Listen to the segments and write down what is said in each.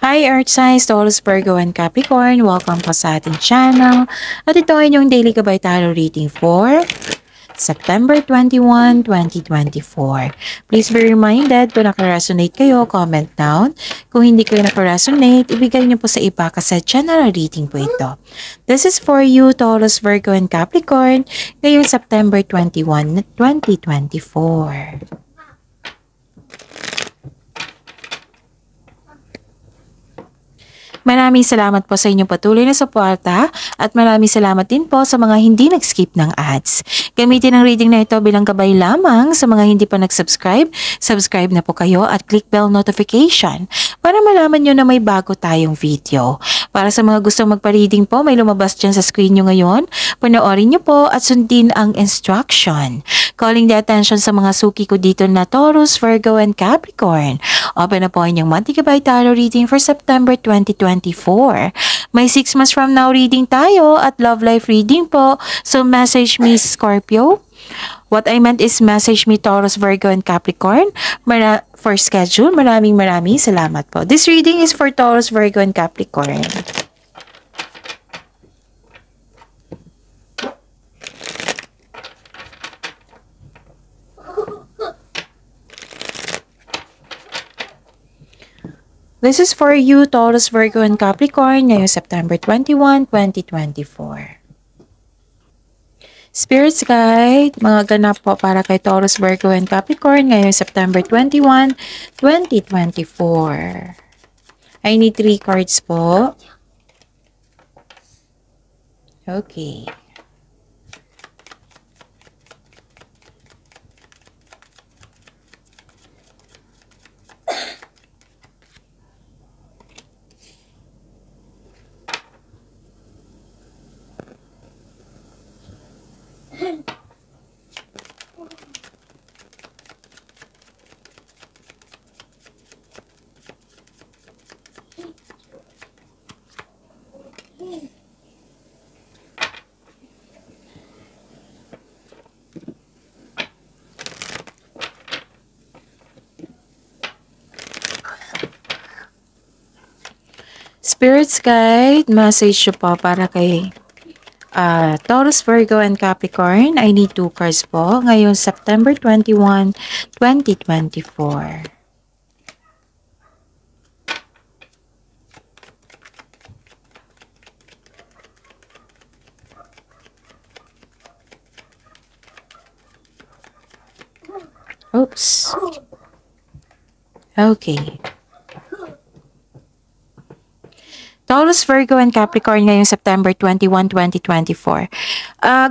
Hi Earth Signs, Taurus, Virgo, and Capricorn. Welcome po sa ating channel. At ito ay yung Daily Gabay Tarot Reading for September 21, 2024. Please be reminded, kung nakaresonate kayo, comment down. Kung hindi kayo nakaresonate, ibigay niyo po sa iba kasi general reading po ito. This is for you, Taurus, Virgo, and Capricorn, ngayong September 21, 2024. Maraming salamat po sa inyong patuloy na suporta at maraming salamat din po sa mga hindi nag-skip ng ads. Gamitin ang reading na ito bilang gabay lamang sa mga hindi pa nag-subscribe. Subscribe na po kayo at click bell notification para malaman nyo na may bago tayong video. Para sa mga gustong magpa-reading po, may lumabas dyan sa screen nyo ngayon. Panoorin nyo po at sundin ang instruction. Calling the attention sa mga suki ko dito na Taurus, Virgo, and Capricorn. Open na po inyong monthly gabay tarot reading for September 2024. May 6 months from now reading tayo at love life reading po. So message me Scorpio. What I meant is message me Taurus, Virgo, and Capricorn for schedule. Maraming salamat po. This reading is for Taurus, Virgo, and Capricorn. This is for you, Taurus, Virgo, and Capricorn, ngayong September 21, 2024. Spirits Guide, mga ganap po para kay Taurus, Virgo, and Capricorn, ngayong September 21, 2024. I need 3 cards po. Okay. Spirits Guide, message po para kay Taurus, Virgo, and Capricorn. I need 2 cards po ngayong September 21, 2024. Oops. Okay. Taurus, Virgo, and Capricorn ngayong September 21, 2024.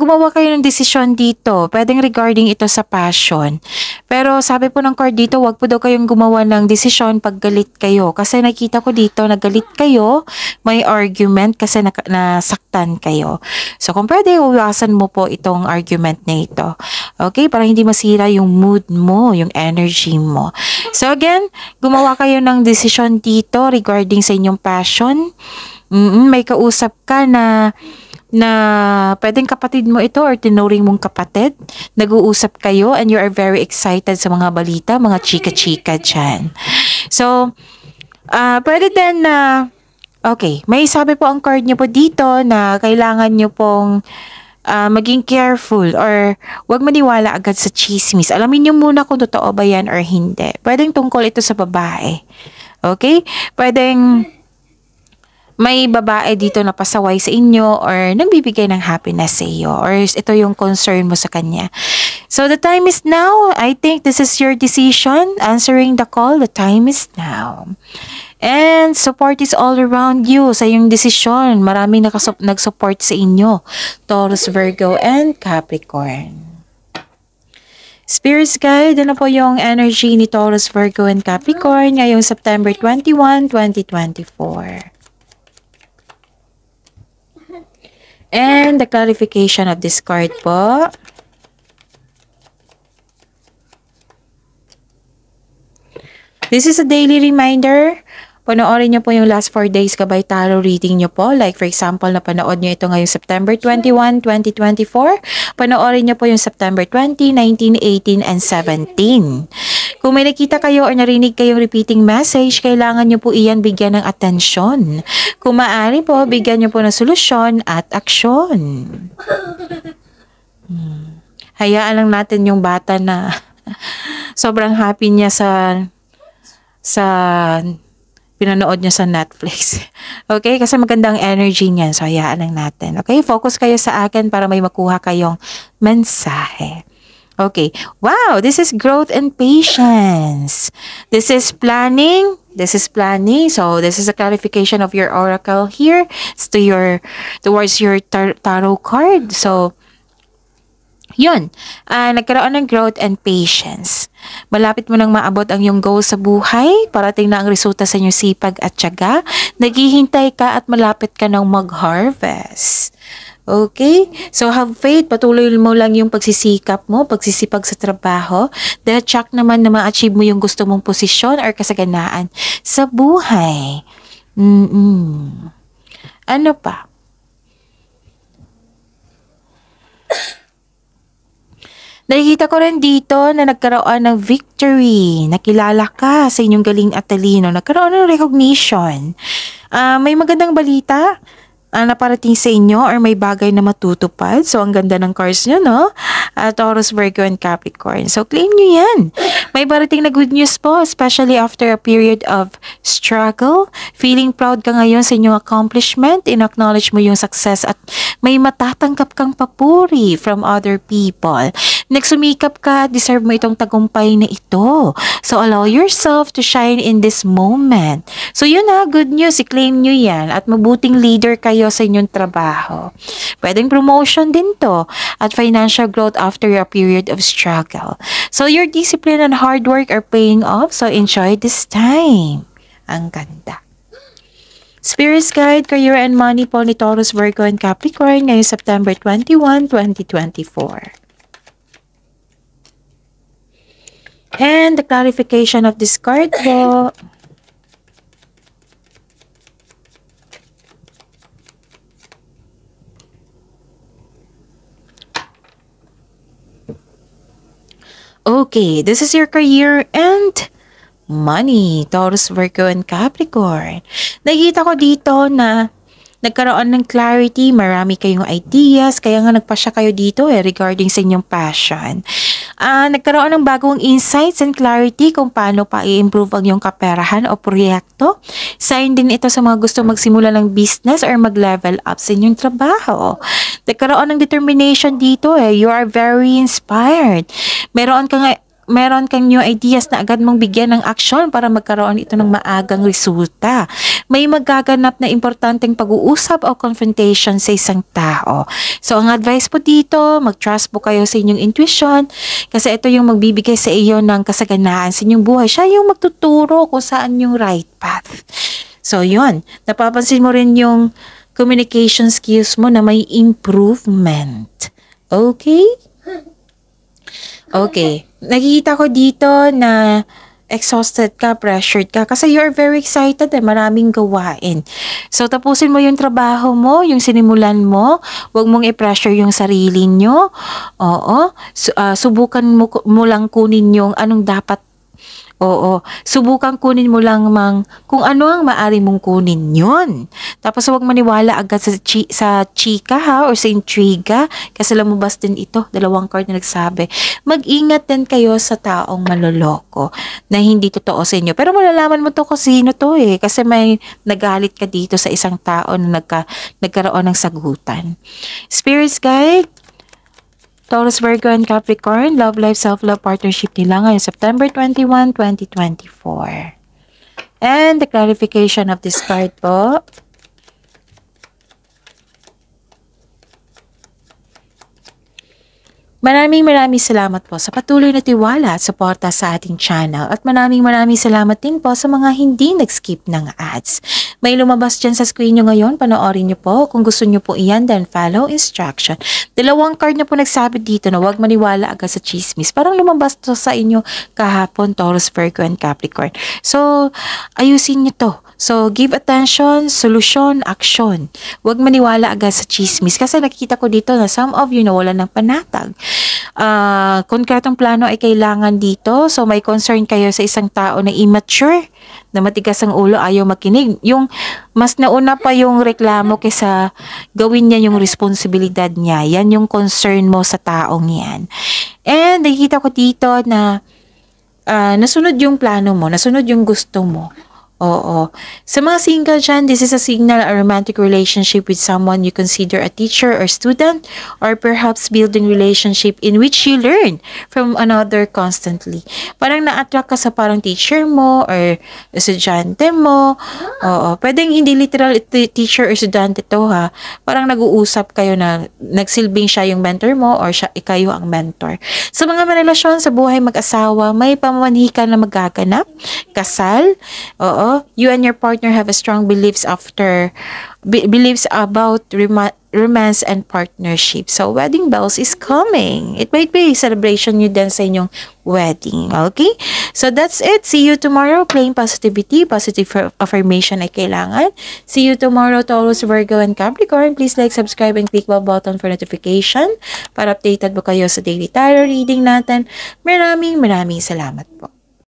Gumawa kayo ng desisyon dito. Pwedeng regarding ito sa passion. Pero sabi po ng card dito, wag po daw kayong gumawa ng desisyon pag galit kayo. Kasi nakita ko dito, nagalit kayo, may argument kasi nasaktan kayo. So kung pwede, uwasan mo po itong argument na ito. Okay? Para hindi masira yung mood mo, yung energy mo. So again, gumawa kayo ng desisyon dito regarding sa inyong passion. May kausap ka na pwedeng kapatid mo ito or tinuring mong kapatid. Nag-uusap kayo and you are very excited sa mga balita, mga chika-chika dyan. So, pwede din na, okay, may sabi po ang card nyo po dito na kailangan nyo pong maging careful or wag maniwala agad sa chismis. Alamin nyo muna kung totoo ba yan or hindi. Pwedeng tungkol ito sa babae. Okay? Pwedeng may babae dito na pasaway sa inyo or nagbibigay ng happiness sa iyo or ito yung concern mo sa kanya. So the time is now. I think this is your decision. Answering the call, the time is now. And support is all around you sa iyong desisyon. Maraming nag-support sa inyo. Taurus, Virgo, and Capricorn. Spirits Guide, ano po yung energy ni Taurus, Virgo, and Capricorn ngayong September 21, 2024. And the clarification of this card po. This is a daily reminder. Panoorin niyo po yung last 4 days gabay tarot reading niyo po. Like for example, napanood niyo ito ngayong September 21, 2024. Panoorin niyo po yung September 20, 19, 18, and 17. Kung may nakita kayo or narinig kayong repeating message, kailangan nyo po iyan bigyan ng atensyon. Kung maaari po, bigyan nyo po ng solusyon at aksyon. Hayaan lang natin yung bata na sobrang happy niya sa pinanood niya sa Netflix. Okay? Kasi magandang energy niyan. So, hayaan lang natin. Okay? Focus kayo sa akin para may makuha kayong mensahe. Okay. Wow! This is growth and patience. This is planning. This is planning. So, this is a clarification of your oracle here. It's towards your tarot card. So, yun, nagkaroon ng growth and patience. Malapit mo nang maabot ang iyong goal sa buhay. Parating na ang resulta sa inyong sipag at tiyaga. Naghihintay ka at malapit ka nang mag-harvest. Okay? So, have faith. Patuloy mo lang yung pagsisikap mo, pagsisipag sa trabaho. Dahil check naman na ma-achieve mo yung gusto mong posisyon or kasaganaan sa buhay. Ano pa? Nakikita ko rin dito na nagkaroon ng victory. Nakilala ka sa inyong galing at talino. Nagkaroon ng recognition. May magandang balita na parating sa inyo or may bagay na matutupad. So, ang ganda ng cards nyo, no? Taurus, Virgo, and Capricorn. So, claim nyo yan. May parating na good news po, especially after a period of struggle. Feeling proud ka ngayon sa inyong accomplishment. In-acknowledge mo yung success at may matatanggap kang papuri from other people. Nagsumikap ka, deserve mo itong tagumpay na ito. So, allow yourself to shine in this moment. So, yun good news. I-claim nyo yan at mabuting leader kayo sa inyong trabaho. Pwedeng promotion din to at financial growth after a period of struggle. So, your discipline and hard work are paying off. So, enjoy this time. Ang ganda. Spirit's Guide, Career and Money po ni Taurus, Virgo, and Capricorn ngayong September 21, 2024. And the clarification of this card po. Okay, this is your career and money, Taurus, Virgo, and Capricorn. Nakita ko dito na nagkaroon ng clarity, marami kayong ideas, kaya nga nagpasya kayo dito regarding sa inyong passion. Nagkaroon ng bagong insights and clarity kung paano pa i-improve ang iyong kaperahan o proyekto. Sign din ito sa mga gusto magsimula ng business or mag-level up sa inyong trabaho. Nagkaroon ng determination dito You are very inspired. Meron kang new ideas na agad mong bigyan ng aksyon para magkaroon ito ng maagang resulta. May magaganap na importanteng pag-uusap o confrontation sa isang tao. So, ang advice po dito, mag-trust po kayo sa inyong intuition kasi ito yung magbibigay sa iyo ng kasaganaan sa inyong buhay. Siya yung magtuturo kung saan yung right path. So, yun. Napapansin mo rin yung communication skills mo na may improvement. Okay? Okay. Nakikita ko dito na exhausted ka, pressured ka kasi you're very excited maraming gawain. So, tapusin mo yung trabaho mo, yung sinimulan mo. Huwag mong i-pressure yung sarili nyo. Oo. Subukan mo lang kunin yung anong dapat. Oo. Subukan kunin mo lang kung ano ang maaari mong kunin yun. Tapos huwag maniwala agad sa chika or sa intriga kasi lumabas din ito. Dalawang card na nagsabi. Mag-ingat din kayo sa taong maloloko na hindi totoo sa inyo. Pero malalaman mo to kung sino to kasi may nagalit ka dito sa isang tao na nagkaroon ng sagutan. Spirit's Guide, Taurus, Virgo, and Capricorn, love life, self-love partnership nila ngayon September 21, 2024. And the clarification of this card po. Maraming salamat po sa patuloy na tiwala at suporta sa ating channel at maraming salamat din po sa mga hindi nag-skip ng ads. May lumabas dyan sa screen nyo ngayon, panoorin nyo po. Kung gusto nyo po iyan, then follow instruction. Dalawang card na po nagsabi dito na huwag maniwala agad sa chismis. Parang lumabas to sa inyo kahapon, Taurus, Virgo, and Capricorn. So, ayusin nyo to. So, give attention, solusyon, action. Huwag maniwala agad sa chismis. Kasi nakikita ko dito na some of you nawalan ng panatag. Konkretong plano ay kailangan dito. So, may concern kayo sa isang tao na immature, na matigas ang ulo, ayaw makinig. Yung mas nauna pa yung reklamo kaysa gawin niya yung responsibilidad niya. Yan yung concern mo sa taong yan. And nakikita ko dito na nasunod yung plano mo, nasunod yung gusto mo. Oo. Sa mga single dyan, this is a signal a romantic relationship with someone you consider a teacher or student, or perhaps building relationship in which you learn from another constantly. Parang na-attract ka sa parang teacher mo or estudyante mo. Oo. Pwedeng hindi literal teacher or estudyante to ha. Parang nag-uusap kayo na nagsilbing siya yung mentor mo or siya, ikayo ang mentor. Sa mga relasyon sa buhay mag-asawa, may pamamanhikan na magaganap, kasal, oo. You and your partner have a strong beliefs beliefs about romance and partnership. So, wedding bells is coming. It might be celebration nyo din sa inyong wedding. Okay? So, that's it. See you tomorrow. Playing positivity. Positive affirmation ay kailangan. See you tomorrow, Taurus, Virgo, and Capricorn. Please like, subscribe, and click bell button for notification para updated po kayo sa daily tarot reading natin. Maraming salamat po.